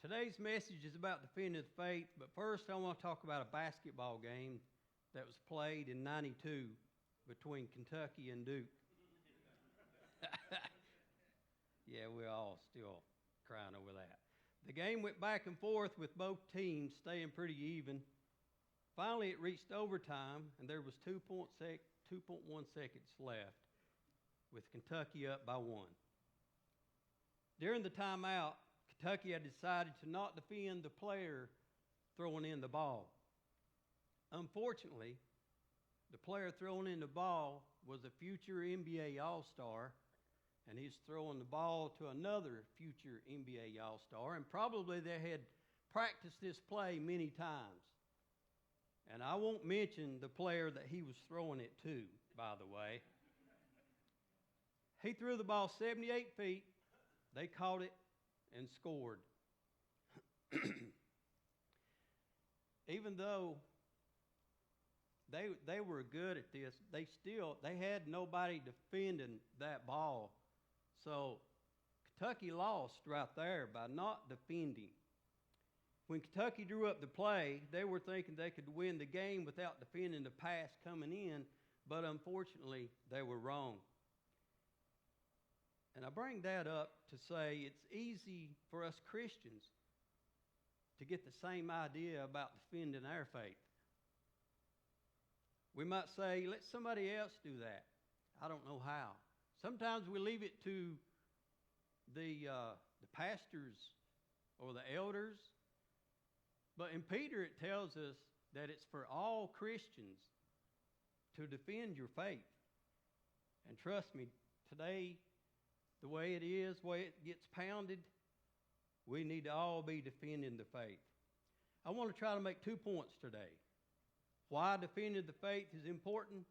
Today's message is about defending the faith, but first I want to talk about a basketball game that was played in '92 between Kentucky and Duke. Yeah, we're all still crying over that. The game went back and forth with both teams staying pretty even. Finally, it reached overtime, and there was 2.1 seconds left, with Kentucky up by 1. During the timeout, Kentucky had decided to not defend the player throwing in the ball. Unfortunately, the player throwing in the ball was a future NBA All-Star, and he's throwing the ball to another future NBA All-Star, and probably they had practiced this play many times. And I won't mention the player that he was throwing it to, by the way. He threw the ball 78 feet. They caught it and scored. Even though they were good at this, they had nobody defending that ball. So Kentucky lost right there by not defending. When Kentucky drew up the play, they were thinking they could win the game without defending the pass coming in, but unfortunately they were wrong. And I bring that up to say it's easy for us Christians to get the same idea about defending our faith. We might say, let somebody else do that. I don't know how. Sometimes we leave it to the pastors or the elders. But in Peter it tells us that it's for all Christians to defend your faith. And trust me, today, the way it is, the way it gets pounded, we need to all be defending the faith. I want to try to make 2 points today. Why defending the faith is important,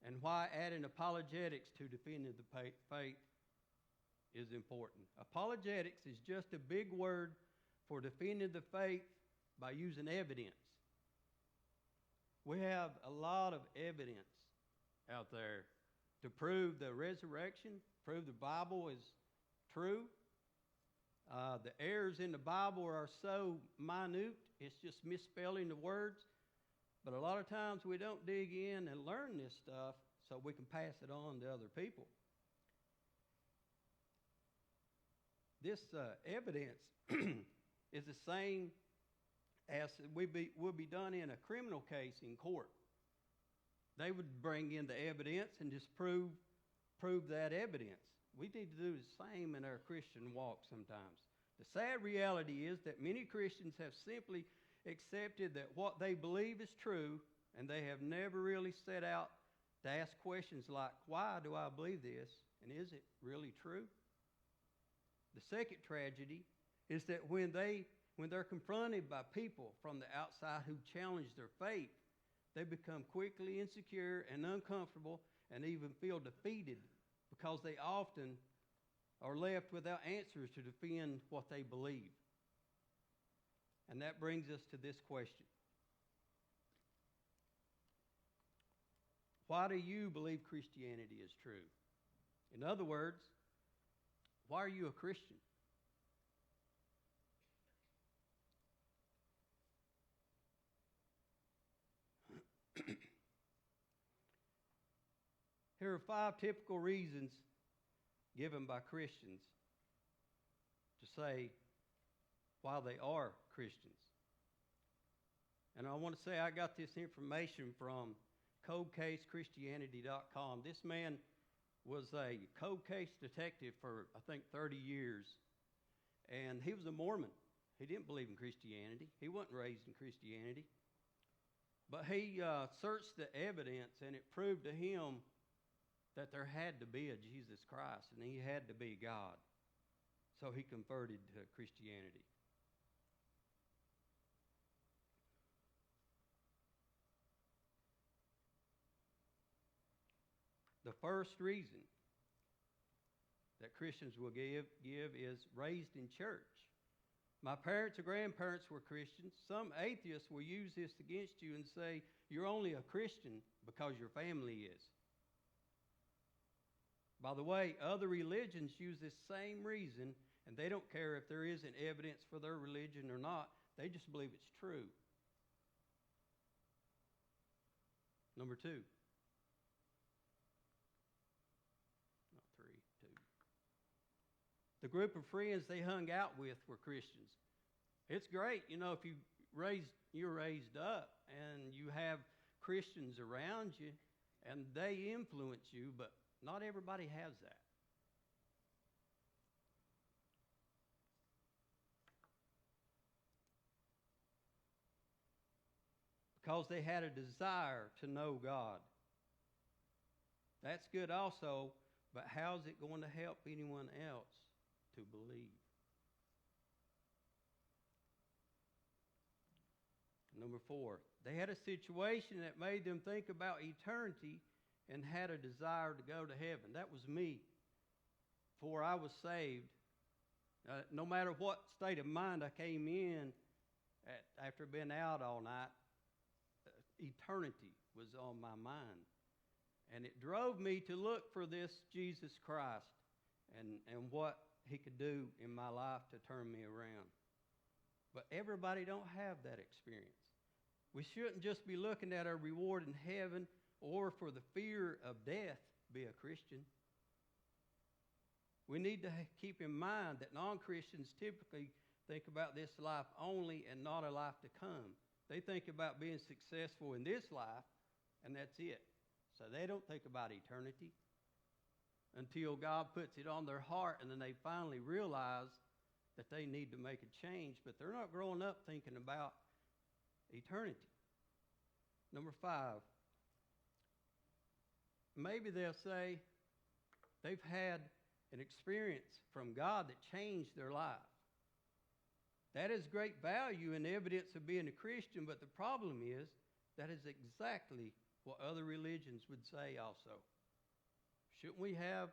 and why adding apologetics to defending the faith is important. Apologetics is just a big word for defending the faith by using evidence. We have a lot of evidence out there to prove the resurrection, prove the Bible is true. The errors in the Bible are so minute, it's just misspelling the words. But a lot of times we don't dig in and learn this stuff so we can pass it on to other people. This evidence is the same as would be done in a criminal case in court. They would bring in the evidence and just prove that evidence. We need to do the same in our Christian walk sometimes. The sad reality is that many Christians have simply accepted that what they believe is true, and they have never really set out to ask questions like, why do I believe this, and is it really true? The second tragedy is that when they're confronted by people from the outside who challenge their faith, they become quickly insecure and uncomfortable and even feel defeated because they often are left without answers to defend what they believe. And that brings us to this question. Why do you believe Christianity is true? In other words, why are you a Christian? Here are 5 typical reasons given by Christians to say why they are Christians. And I want to say I got this information from coldcasechristianity.com. This man was a cold case detective for, I think, 30 years. And he was a Mormon. He didn't believe in Christianity. He wasn't raised in Christianity. But he searched the evidence, and it proved to him that there had to be a Jesus Christ, and he had to be God. So he converted to Christianity. The first reason that Christians will give is raised in church. My parents or grandparents were Christians. Some atheists will use this against you and say, you're only a Christian because your family is. By the way, other religions use this same reason and they don't care if there isn't evidence for their religion or not. They just believe it's true. Number 2. Not 3, 2. The group of friends they hung out with were Christians. It's great, if you're raised up and you have Christians around you and they influence you, but not everybody has that. Because they had a desire to know God. That's good also, but how's it going to help anyone else to believe? Number 4, they had a situation that made them think about eternity and had a desire to go to heaven. That was me. Before I was saved, no matter what state of mind I came in after being out all night, eternity was on my mind. And it drove me to look for this Jesus Christ and what he could do in my life to turn me around. But everybody don't have that experience. We shouldn't just be looking at our reward in heaven or for the fear of death be a Christian. We need to keep in mind that non-Christians typically think about this life only and not a life to come. They think about being successful in this life, and that's it. So they don't think about eternity until God puts it on their heart, and then they finally realize that they need to make a change, but they're not growing up thinking about eternity. Number 5, maybe they'll say they've had an experience from God that changed their life. That is great value and evidence of being a Christian, but the problem is that is exactly what other religions would say also. Shouldn't we have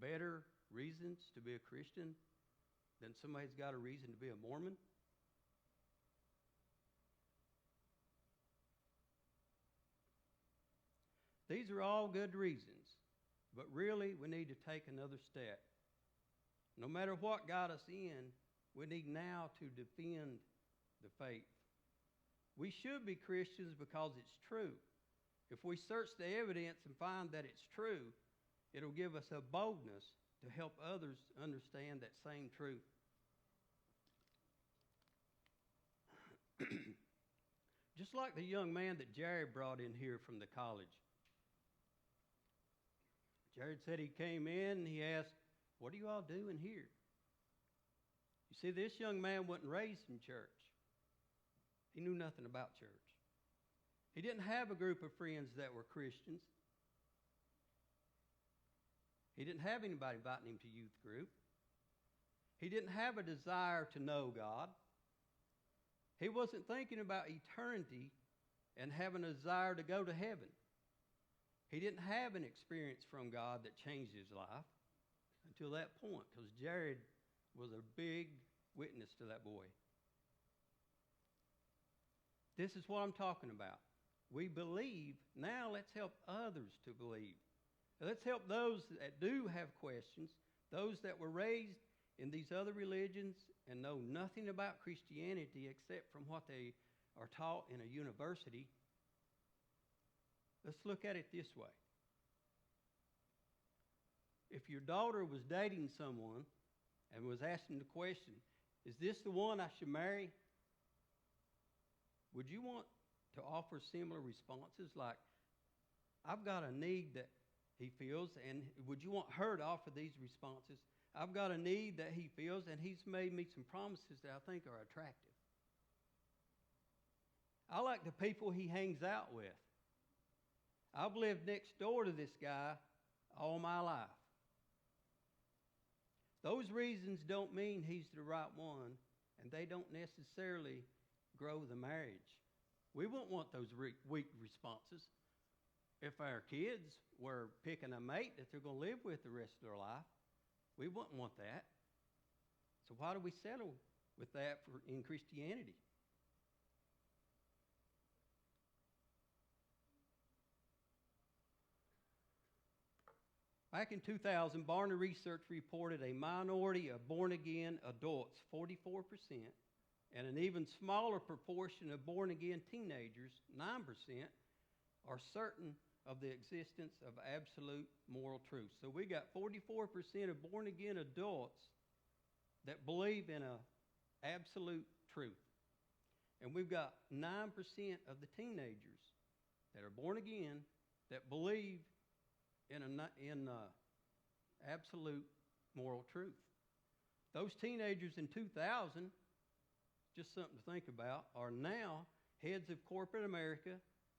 better reasons to be a Christian than somebody's got a reason to be a Mormon? These are all good reasons, but really we need to take another step. No matter what got us in, we need now to defend the faith. We should be Christians because it's true. If we search the evidence and find that it's true, it'll give us a boldness to help others understand that same truth. Just like the young man that Jared brought in here from the college. Jared said he came in and he asked, "What are you all doing here?" You see, this young man wasn't raised in church. He knew nothing about church. He didn't have a group of friends that were Christians. He didn't have anybody inviting him to youth group. He didn't have a desire to know God. He wasn't thinking about eternity and having a desire to go to heaven. He didn't have an experience from God that changed his life until that point, because Jared was a big witness to that boy. This is what I'm talking about. We believe. Now let's help others to believe. Let's help those that do have questions, those that were raised in these other religions and know nothing about Christianity except from what they are taught in a university. Let's look at it this way. If your daughter was dating someone and was asking the question, "Is this the one I should marry?" would you want to offer similar responses like, "I've got a need that he feels," and would you want her to offer these responses? "I've got a need that he feels, and he's made me some promises that I think are attractive. I like the people he hangs out with. I've lived next door to this guy all my life." Those reasons don't mean he's the right one, and they don't necessarily grow the marriage. We won't want those weak responses. If our kids were picking a mate that they're going to live with the rest of their life, we wouldn't want that. So why do we settle with that in Christianity? Back in 2000, Barna Research reported a minority of born-again adults, 44%, and an even smaller proportion of born-again teenagers, 9%, are certain of the existence of absolute moral truth. So we got 44% of born-again adults that believe in an absolute truth. And we've got 9% of the teenagers that are born again that believe in absolute moral truth. Those teenagers in 2000, just something to think about, are now heads of corporate America,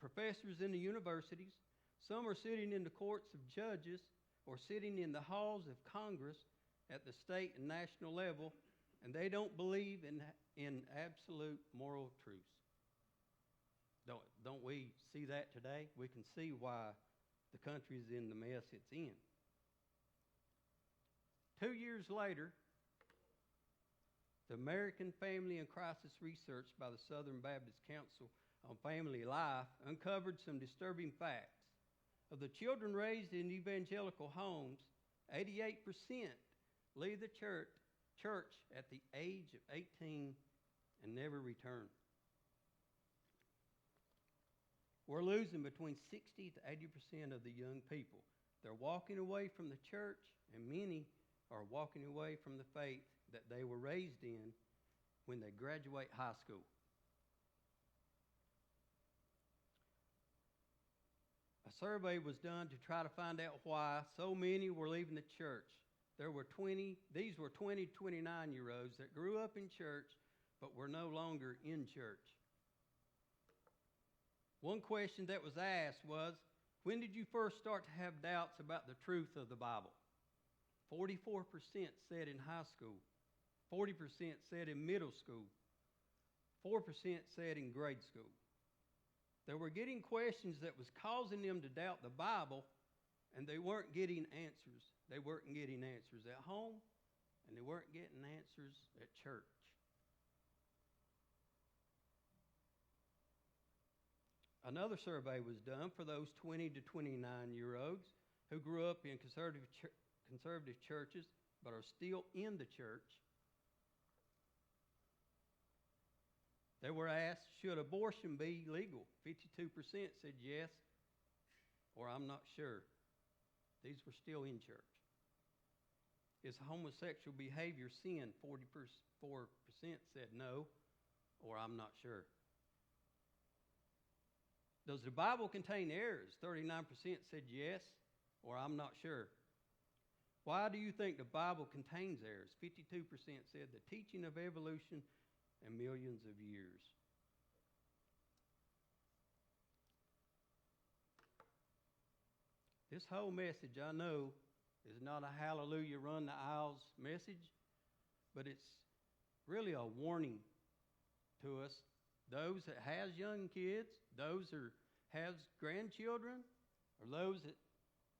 professors in the universities. Some are sitting in the courts of judges or sitting in the halls of Congress at the state and national level, and they don't believe in absolute moral truths. Don't we see that today? We can see why the country's in the mess it's in. 2 years later, the American Family and Crisis Research by the Southern Baptist Council on Family Life uncovered some disturbing facts. Of the children raised in evangelical homes, 88% leave the church at the age of 18 and never return. We're losing between 60 to 80% of the young people. They're walking away from the church, and many are walking away from the faith that they were raised in when they graduate high school. A survey was done to try to find out why so many were leaving the church. These were 20 to 29-year-olds that grew up in church but were no longer in church. One question that was asked was, when did you first start to have doubts about the truth of the Bible? 44% said in high school. 40% said in middle school. 4% said in grade school. They were getting questions that was causing them to doubt the Bible, and they weren't getting answers. They weren't getting answers at home, and they weren't getting answers at church. Another survey was done for those 20 to 29-year-olds who grew up in conservative churches but are still in the church. They were asked, should abortion be legal? 52% said yes, or I'm not sure. These were still in church. Is homosexual behavior sin? 44% said no, or I'm not sure. Does the Bible contain errors? 39% said yes, or I'm not sure. Why do you think the Bible contains errors? 52% said the teaching of evolution and millions of years. This whole message, I know, is not a hallelujah run the aisles message, but it's really a warning to us, those that has young kids, those that has grandchildren, or those that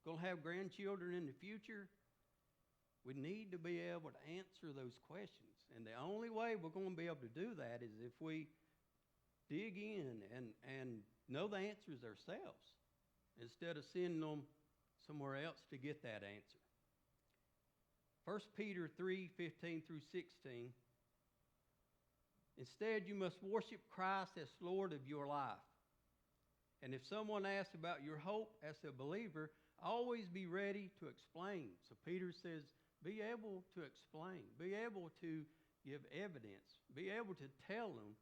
going to have grandchildren in the future. We need to be able to answer those questions. And the only way we're going to be able to do that is if we dig in and know the answers ourselves instead of sending them somewhere else to get that answer. 1 Peter 3:15 through 16. Instead, you must worship Christ as Lord of your life. And if someone asks about your hope as a believer, always be ready to explain. So Peter says, be able to explain, be able to give evidence, be able to tell them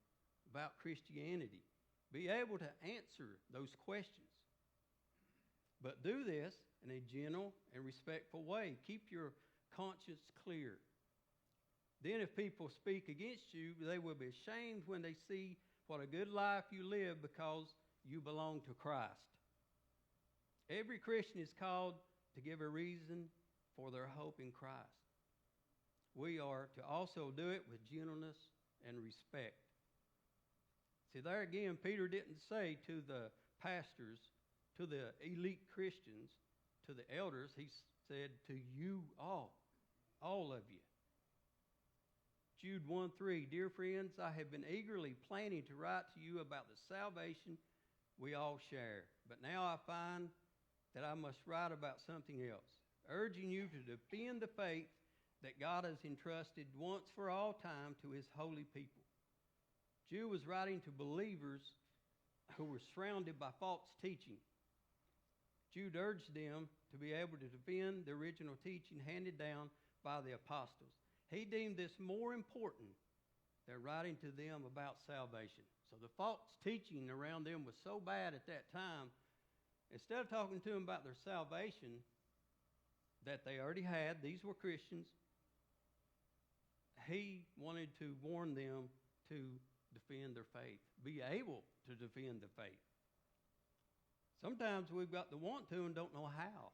about Christianity, be able to answer those questions. But do this in a gentle and respectful way. Keep your conscience clear. Then if people speak against you, they will be ashamed when they see what a good life you live because you belong to Christ. Every Christian is called to give a reason for their hope in Christ. We are to also do it with gentleness and respect. See, there again, Peter didn't say to the pastors, to the elite Christians, to the elders, he said to you all of you. Jude 1:3, dear friends, I have been eagerly planning to write to you about the salvation we all share. But now I find that I must write about something else, urging you to defend the faith that God has entrusted once for all time to his holy people. Jude was writing to believers who were surrounded by false teaching. Jude urged them to be able to defend the original teaching handed down by the apostles. He deemed this more important than writing to them about salvation. So the false teaching around them was so bad at that time, instead of talking to them about their salvation that they already had, these were Christians, he wanted to warn them to defend their faith, be able to defend the faith. Sometimes we've got the want to and don't know how.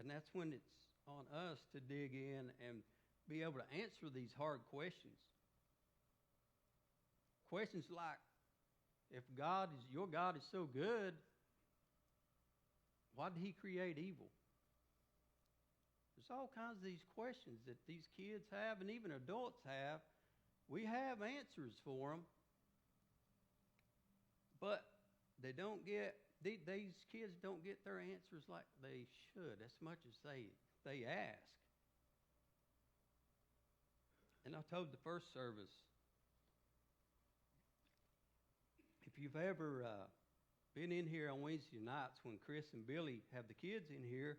And that's when it's on us to dig in and be able to answer these hard questions. Questions like, if your God is so good, why did he create evil? There's all kinds of these questions that these kids have and even adults have. We have answers for them, but these kids don't get their answers like they should as much as they ask. And I told the first service, if you've ever been in here on Wednesday nights when Chris and Billy have the kids in here,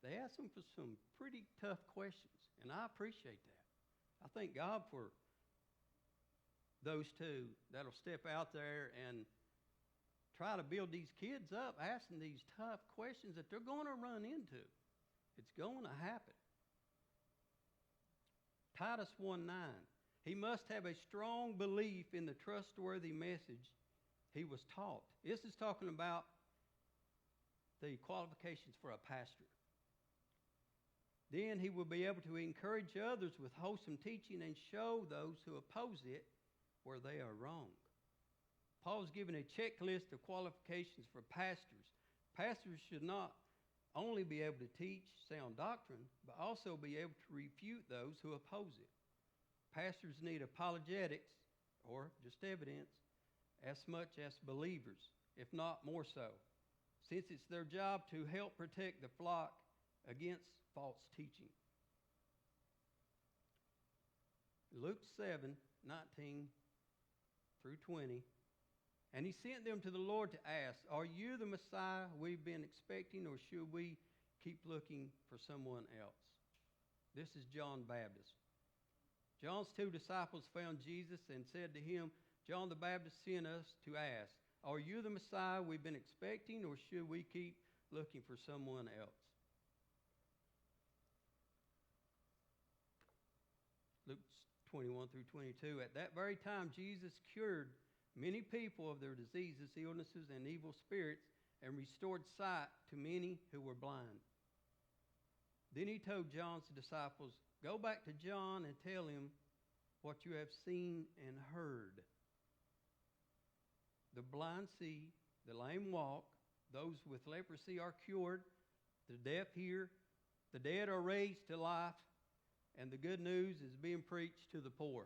they ask them for some pretty tough questions, and I appreciate that. I thank God for those two that'll step out there and try to build these kids up, asking these tough questions that they're going to run into. It's going to happen. Titus 1:9. He must have a strong belief in the trustworthy message he was taught. This is talking about the qualifications for a pastor. Then he will be able to encourage others with wholesome teaching and show those who oppose it where they are wrong. Paul's given a checklist of qualifications for pastors. Pastors should not only be able to teach sound doctrine, but also be able to refute those who oppose it. Pastors need apologetics, or just evidence, as much as believers, if not more so, since it's their job to help protect the flock against false teaching. Luke 7:19 through 20. And he sent them to the Lord to ask, are you the Messiah we've been expecting, or should we keep looking for someone else? This is John Baptist. John's two disciples found Jesus and said to him, John the Baptist sent us to ask, are you the Messiah we've been expecting, or should we keep looking for someone else? Luke 21 through 22. At that very time, Jesus cured many people of their diseases, illnesses, and evil spirits, and restored sight to many who were blind. Then he told John's disciples, go back to John and tell him what you have seen and heard. The blind see, the lame walk, those with leprosy are cured, the deaf hear, the dead are raised to life, and the good news is being preached to the poor.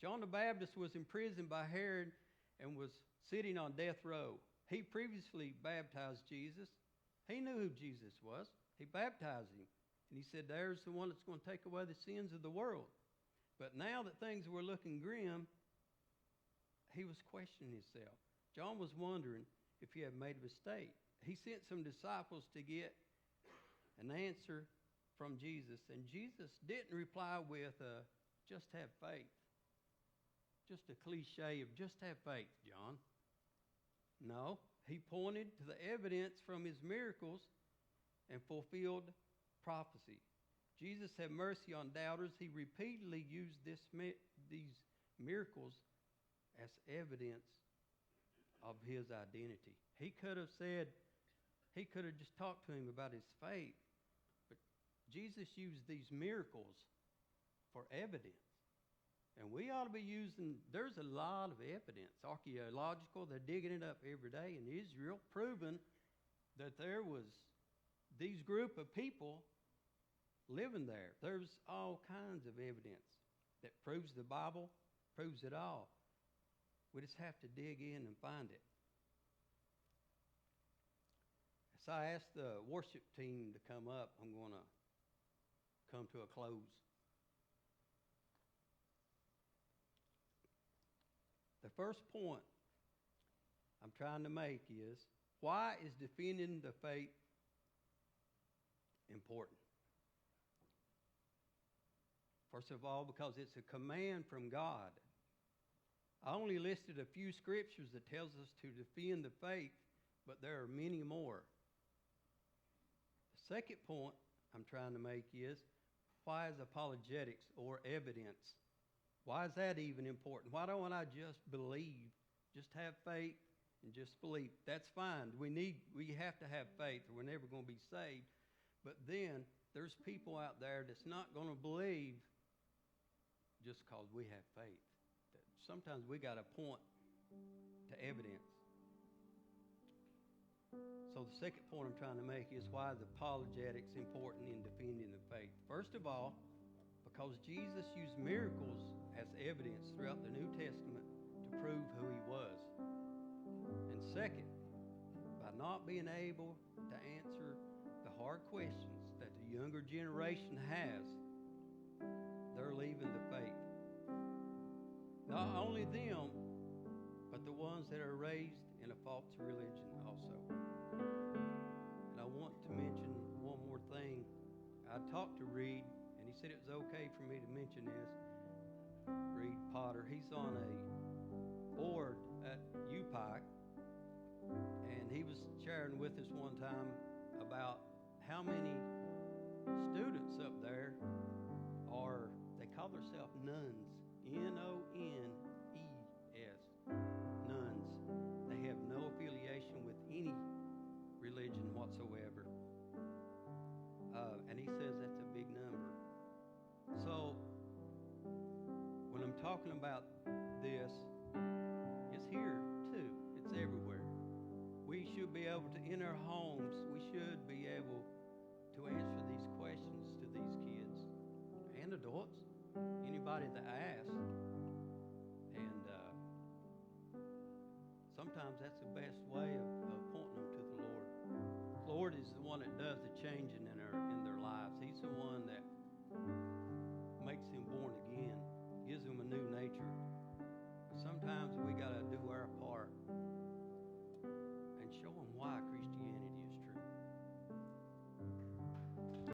John the Baptist was imprisoned by Herod and was sitting on death row. He previously baptized Jesus. He knew who Jesus was. He baptized him. And he said, there's the one that's going to take away the sins of the world. But now that things were looking grim, he was questioning himself. John was wondering if he had made a mistake. He sent some disciples to get an answer from Jesus. And Jesus didn't reply with, just have faith. Just a cliche of just have faith, John. No, he pointed to the evidence from his miracles and fulfilled prophecy. Jesus had mercy on doubters. He repeatedly used these miracles as evidence of his identity. He could have just talked to him about his faith, but Jesus used these miracles for evidence. And we ought to be there's a lot of evidence, archaeological, they're digging it up every day in Israel, proving that there was these group of people living there. There's all kinds of evidence that proves the Bible, proves it all. We just have to dig in and find it. So I asked the worship team to come up. I'm going to come to a close. The first point I'm trying to make is, why is defending the faith important? First of all, because it's a command from God. I only listed a few scriptures that tells us to defend the faith, but there are many more. The second point I'm trying to make is, why is apologetics or evidence? Why is that even important? Why don't I just believe, just have faith and just believe? That's fine. We have to have faith or we're never going to be saved. But then there's people out there that's not going to believe just because we have faith. Sometimes we got to point to evidence. So the second point I'm trying to make is, why is apologetics important in defending the faith? First of all, because Jesus used miracles as evidence throughout the New Testament to prove who he was. And second, by not being able to answer the hard questions that the younger generation has, they're leaving the faith. Not only them, but the ones that are raised in a false religion also. And I want to mention one more thing. I talked to Reed, and he said it was okay for me to mention this. Reed Potter, he's on a board at UPike, and he was sharing with us one time about how many students up there they call themselves nuns. N-O-N-E-S. Nuns. They have no affiliation with any religion whatsoever. And he says that's a big number. So, when I'm talking about this, it's here too. It's everywhere. We should be able to, in our homes, we should be able to answer these questions to these kids and adults. Anybody that asks. And sometimes that's the best way of pointing them to the Lord. The Lord is the one that does the changing in their lives. He's the one